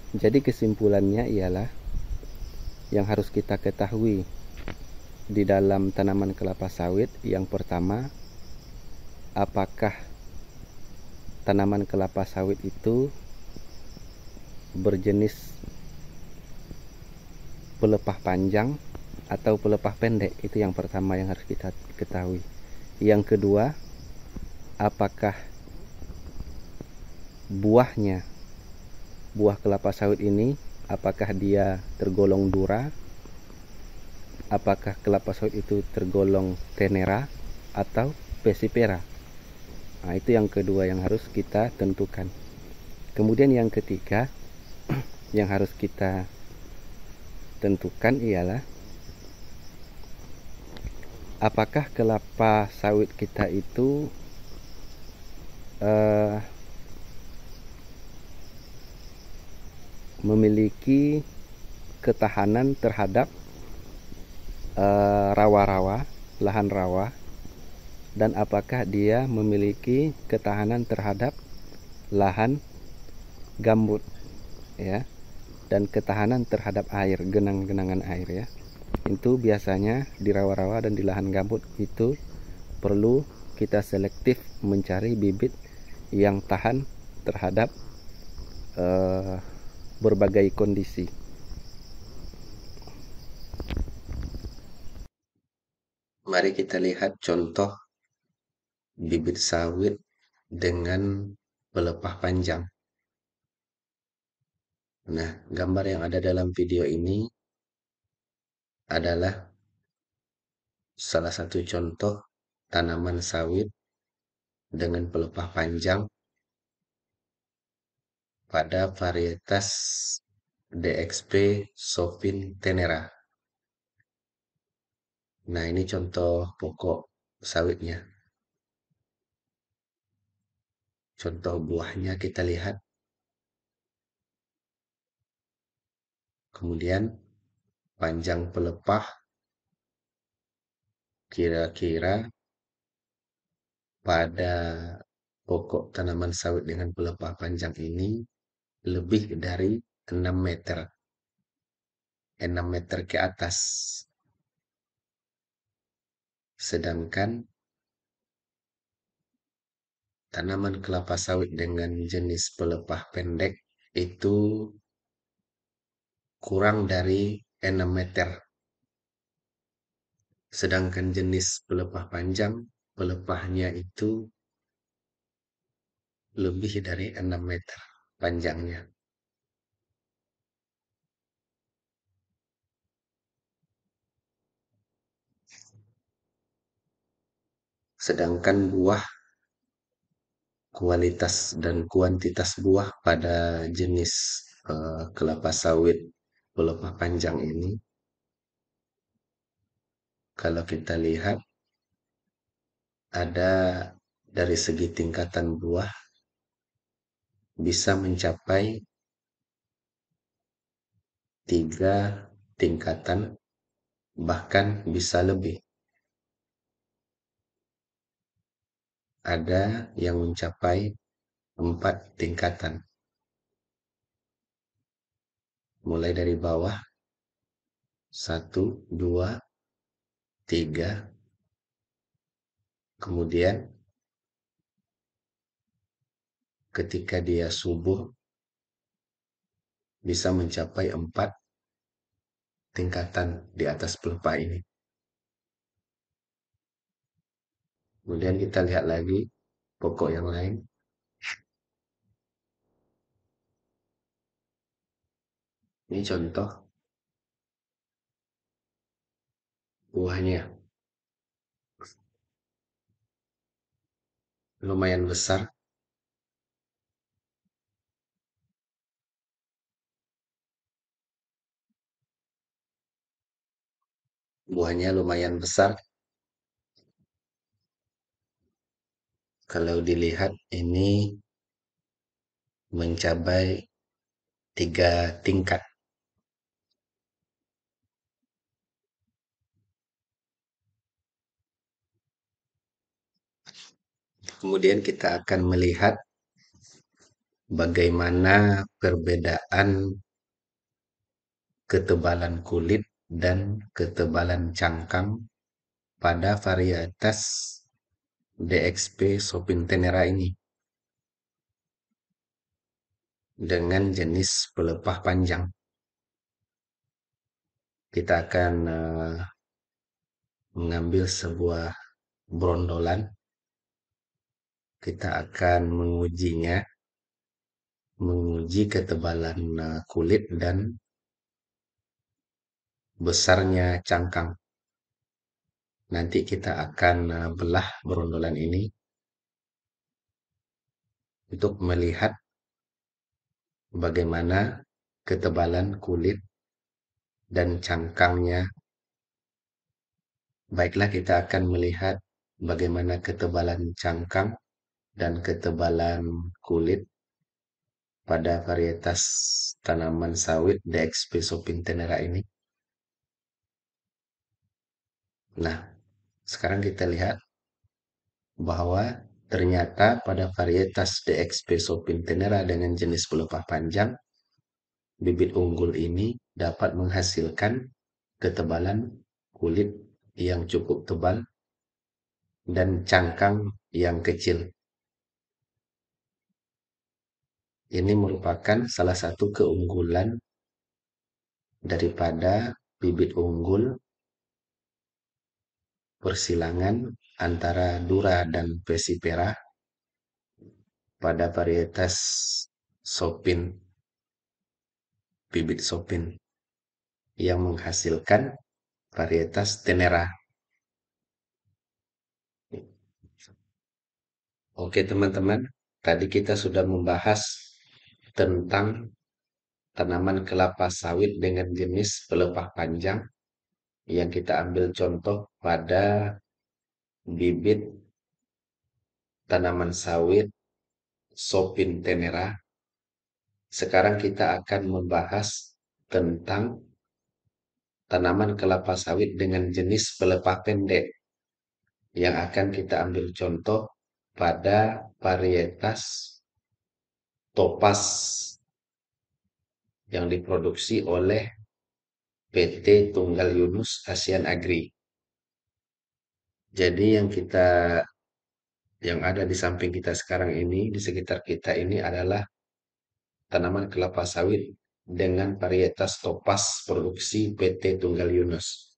Jadi kesimpulannya ialah yang harus kita ketahui di dalam tanaman kelapa sawit. Yang pertama, apakah tanaman kelapa sawit itu berjenis pelepah panjang atau pelepah pendek. Itu yang pertama yang harus kita ketahui. Yang kedua, apakah buah kelapa sawit ini, apakah dia tergolong dura, apakah kelapa sawit itu tergolong tenera atau pesipera. Nah, itu yang kedua yang harus kita tentukan. Kemudian yang ketiga yang harus kita tentukan ialah apakah kelapa sawit kita itu memiliki ketahanan terhadap rawa-rawa, lahan rawa, dan apakah dia memiliki ketahanan terhadap lahan gambut, ya, dan ketahanan terhadap air, genangan air, ya. Itu biasanya di rawa-rawa dan di lahan gambut itu perlu kita selektif mencari bibit yang tahan terhadap berbagai kondisi. Mari kita lihat contoh bibit sawit dengan pelepah panjang. Nah, gambar yang ada dalam video ini adalah salah satu contoh tanaman sawit dengan pelepah panjang pada varietas DXP Sofin Tenera. Nah, ini contoh pokok sawitnya. Contoh buahnya kita lihat. Kemudian panjang pelepah kira-kira pada pokok tanaman sawit dengan pelepah panjang ini lebih dari 6 meter. 6 meter ke atas. Sedangkan tanaman kelapa sawit dengan jenis pelepah pendek itu kurang dari 6 meter. Sedangkan jenis pelepah panjang, pelepahnya itu lebih dari 6 meter panjangnya. Sedangkan buah, kualitas dan kuantitas buah pada jenis kelapa sawit pelepah panjang ini, kalau kita lihat ada dari segi tingkatan buah bisa mencapai 3 tingkatan, bahkan bisa lebih. Ada yang mencapai 4 tingkatan. Mulai dari bawah, 1, 2, 3. Kemudian ketika dia subuh bisa mencapai 4 tingkatan di atas pelepah ini. Kemudian kita lihat lagi pokok yang lain. Ini contoh buahnya. Lumayan besar. Buahnya lumayan besar. Kalau dilihat ini mencapai 3 tingkat. Kemudian kita akan melihat bagaimana perbedaan ketebalan kulit dan ketebalan cangkang pada varietas DXP Sopintenera ini dengan jenis pelepah panjang. Kita akan mengambil sebuah brondolan. Kita akan mengujinya, menguji ketebalan kulit dan besarnya cangkang. Nanti kita akan belah brondolan ini untuk melihat bagaimana ketebalan kulit dan cangkangnya. Baiklah, kita akan melihat bagaimana ketebalan cangkang dan ketebalan kulit pada varietas tanaman sawit DXP Sopintenera ini. Nah, sekarang kita lihat bahwa ternyata pada varietas DXP Sopintenera dengan jenis pelepah panjang, bibit unggul ini dapat menghasilkan ketebalan kulit yang cukup tebal dan cangkang yang kecil. Ini merupakan salah satu keunggulan daripada bibit unggul persilangan antara Dura dan Pesipera pada varietas Sopin, bibit Sopin, yang menghasilkan varietas Tenera. Oke teman-teman, tadi kita sudah membahas tentang tanaman kelapa sawit dengan jenis pelepah panjang yang kita ambil contoh pada bibit tanaman sawit Sopintenera. Sekarang kita akan membahas tentang tanaman kelapa sawit dengan jenis pelepah pendek yang akan kita ambil contoh pada varietas Topaz yang diproduksi oleh PT Tunggal Yunus Asian Agri. Jadi yang ada di samping kita sekarang ini, di sekitar kita ini adalah tanaman kelapa sawit dengan varietas Topaz produksi PT Tunggal Yunus.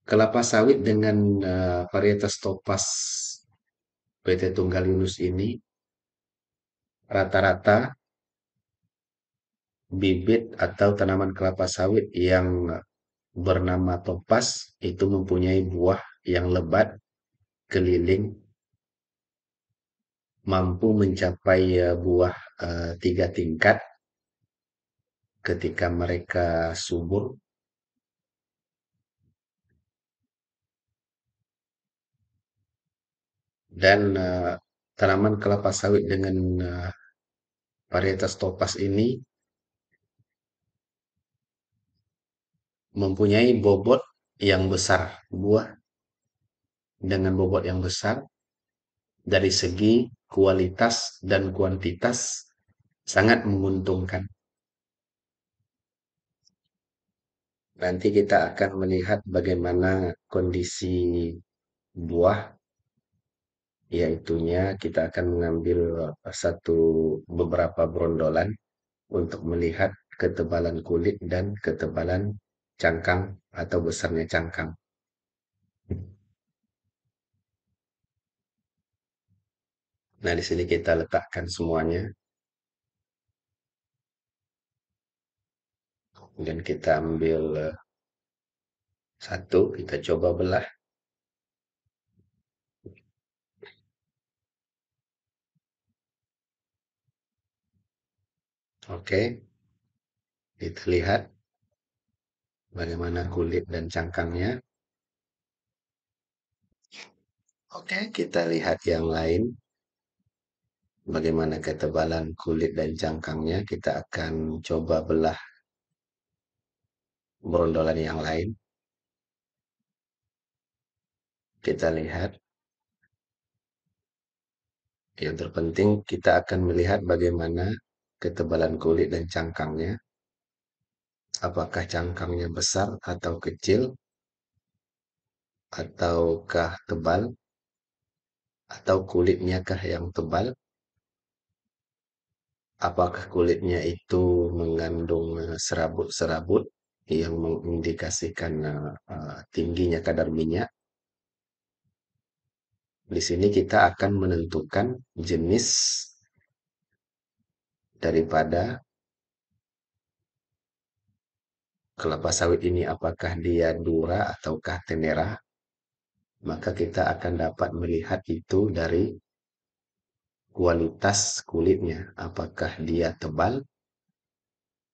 Kelapa sawit dengan varietas Topaz PT Tunggal Yunus ini rata-rata bibit atau tanaman kelapa sawit yang bernama Topaz itu mempunyai buah yang lebat, keliling, mampu mencapai buah 3 tingkat ketika mereka subur. Dan tanaman kelapa sawit dengan varietas Topaz ini mempunyai bobot yang besar, buah dengan bobot yang besar dari segi kualitas dan kuantitas sangat menguntungkan. Nanti kita akan melihat bagaimana kondisi buah, yaitunya kita akan mengambil beberapa brondolan untuk melihat ketebalan kulit dan ketebalan cangkang atau besarnya cangkang. Nah, di sini kita letakkan semuanya. Dan kita ambil satu, kita coba belah. Oke, kita lihat bagaimana kulit dan cangkangnya. Oke, kita lihat yang lain. Bagaimana ketebalan kulit dan cangkangnya. Kita akan coba belah brondolan yang lain. Kita lihat Yang terpenting kita akan melihat bagaimana ketebalan kulit dan cangkangnya. Apakah cangkangnya besar atau kecil, ataukah tebal, atau kulitnya kah yang tebal? Apakah kulitnya itu mengandung serabut-serabut yang mengindikasikan tingginya kadar minyak? Di sini kita akan menentukan jenis daripada kelapa sawit ini, apakah dia dura ataukah tenera. Maka kita akan dapat melihat itu dari kualitas kulitnya, apakah dia tebal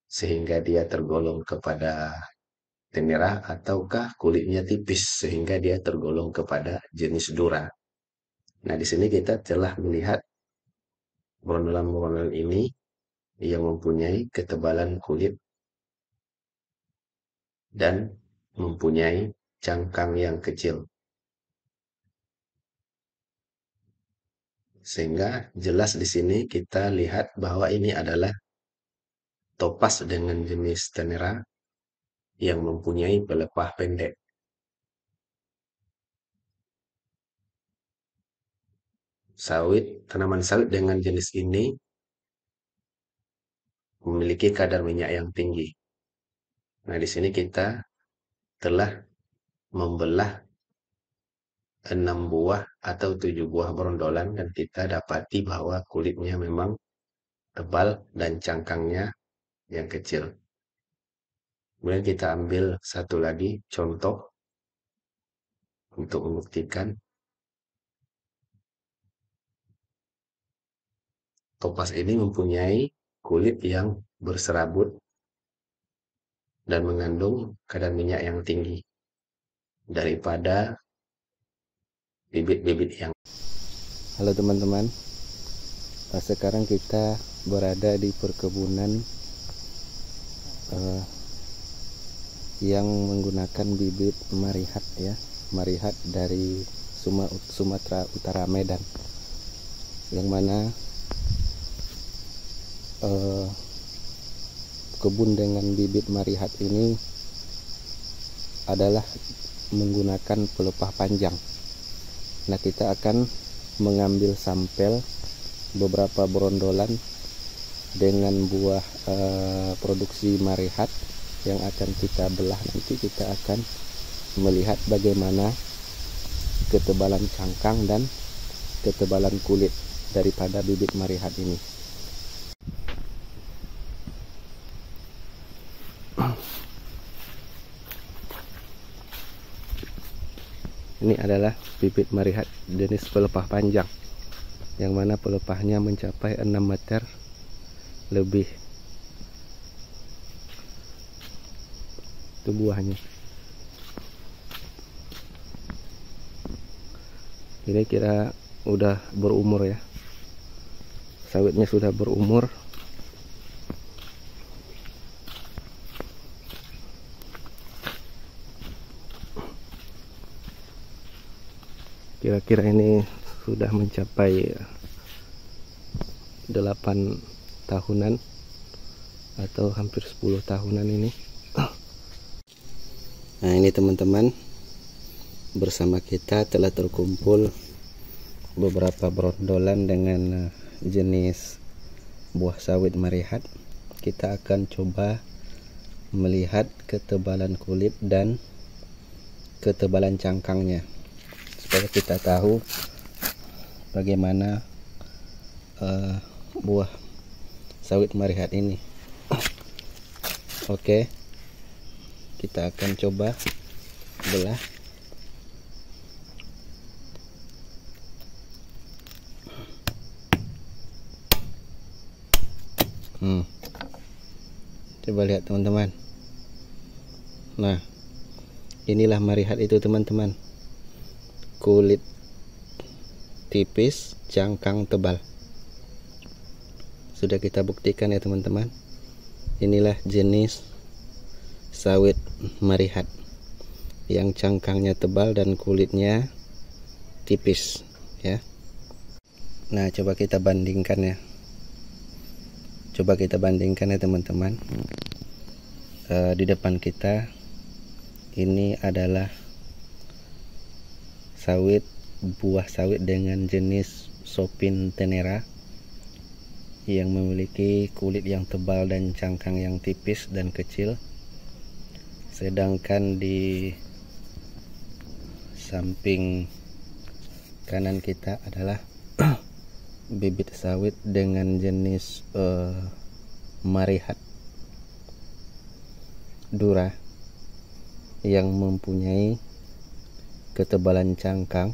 sehingga dia tergolong kepada tenera, ataukah kulitnya tipis sehingga dia tergolong kepada jenis dura. Nah, di sini kita telah melihat brondolan-brondolan ini yang mempunyai ketebalan kulit dan mempunyai cangkang yang kecil. Sehingga jelas di sini kita lihat bahwa ini adalah topas dengan jenis tenera yang mempunyai pelepah pendek. Tanaman sawit dengan jenis ini memiliki kadar minyak yang tinggi. Nah, di sini kita telah membelah 6 buah atau 7 buah brondolan dan kita dapati bahwa kulitnya memang tebal dan cangkangnya yang kecil. Kemudian kita ambil satu lagi contoh untuk membuktikan. Topas ini mempunyai kulit yang berserabut dan mengandung kadar minyak yang tinggi daripada bibit-bibit yang. Halo teman-teman, sekarang kita berada di perkebunan yang menggunakan bibit marihat ya, marihat dari Sumatera Utara, Medan, yang mana kebun dengan bibit marihat ini adalah menggunakan pelepah panjang. Nah, kita akan mengambil sampel beberapa brondolan dengan buah produksi marihat yang akan kita belah. Nanti kita akan melihat bagaimana ketebalan cangkang dan ketebalan kulit daripada bibit marihat ini. Ini adalah bibit marihat jenis pelepah panjang, yang mana pelepahnya mencapai 6 meter lebih. Itu buahnya. Ini kira udah berumur ya. Sawitnya sudah berumur. Kira-kira ini sudah mencapai 8 tahunan atau hampir 10 tahunan ini. Nah, ini teman-teman, bersama kita telah terkumpul beberapa brondolan dengan jenis buah sawit marihat. Kita akan coba melihat ketebalan kulit dan ketebalan cangkangnya, supaya kita tahu bagaimana buah sawit marihat ini. Oke, kita akan coba belah. Coba lihat teman-teman. Nah, inilah marihat itu teman-teman. Kulit tipis, cangkang tebal. Sudah kita buktikan ya teman-teman. Inilah jenis sawit marihat yang cangkangnya tebal dan kulitnya tipis ya. Nah, coba kita bandingkan ya. Coba kita bandingkan ya teman-teman. Di depan kita ini adalah buah sawit dengan jenis Sopin tenera yang memiliki kulit yang tebal dan cangkang yang tipis dan kecil. Sedangkan di samping kanan kita adalah bibit sawit dengan jenis Marihat Dura yang mempunyai ketebalan cangkang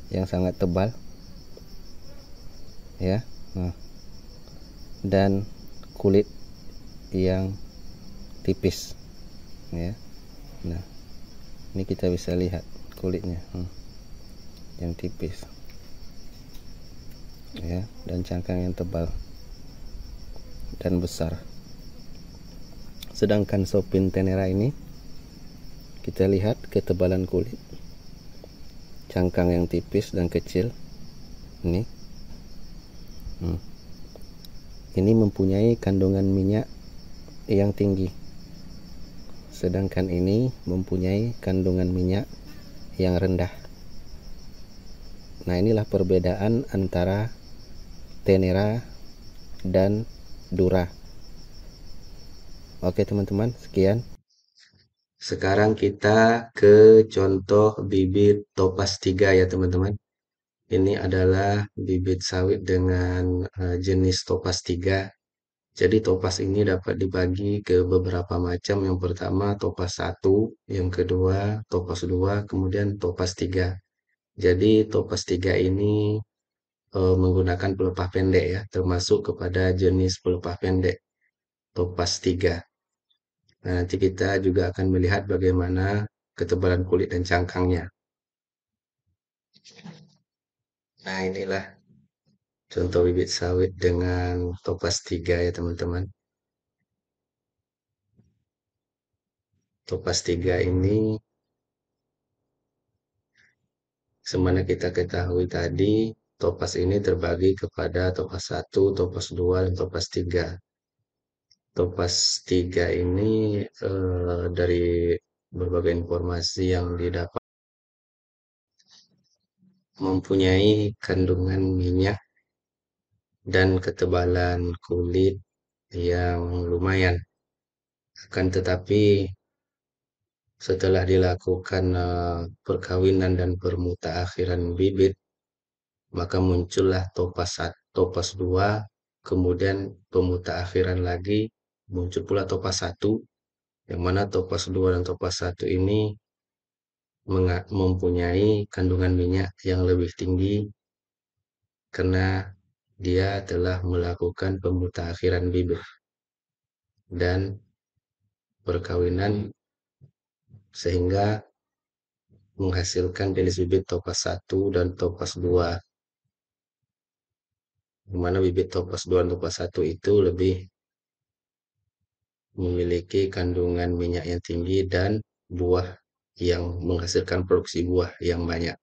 yang sangat tebal ya, dan kulit yang tipis ya. Nah, ini kita bisa lihat kulitnya yang tipis ya, dan cangkang yang tebal dan besar. Sedangkan Sopin tenera ini kita lihat ketebalan kulit, cangkang yang tipis dan kecil. Ini mempunyai kandungan minyak yang tinggi, sedangkan ini mempunyai kandungan minyak yang rendah. Nah, inilah perbedaan antara tenera dan dura. Oke teman-teman, sekian. Sekarang kita ke contoh bibit Topaz 3 ya teman-teman. Ini adalah bibit sawit dengan jenis Topaz 3. Jadi Topaz ini dapat dibagi ke beberapa macam. Yang pertama Topaz 1, yang kedua Topaz 2, kemudian Topaz 3. Jadi Topaz 3 ini menggunakan pelepah pendek ya, termasuk kepada jenis pelepah pendek Topaz 3. Nah, nanti kita juga akan melihat bagaimana ketebalan kulit dan cangkangnya. Nah, inilah contoh bibit sawit dengan Topaz 3 ya teman-teman. Topaz 3 ini semana kita ketahui tadi, Topaz ini terbagi kepada Topaz 1, Topaz 2, dan Topaz 3. Topaz 3 ini dari berbagai informasi yang didapat mempunyai kandungan minyak dan ketebalan kulit yang lumayan. Akan tetapi setelah dilakukan perkawinan dan permutakhiran bibit, maka muncullah Topaz 2, kemudian pemutakhiran lagi muncul pula Topaz 1, yang mana Topaz 2 dan Topaz 1 ini mempunyai kandungan minyak yang lebih tinggi karena dia telah melakukan pemutakhiran bibit dan perkawinan sehingga menghasilkan jenis bibit Topaz 1 dan Topaz 2, di mana bibit Topaz 2 dan Topaz 1 itu lebih memiliki kandungan minyak yang tinggi dan buah yang menghasilkan produksi buah yang banyak.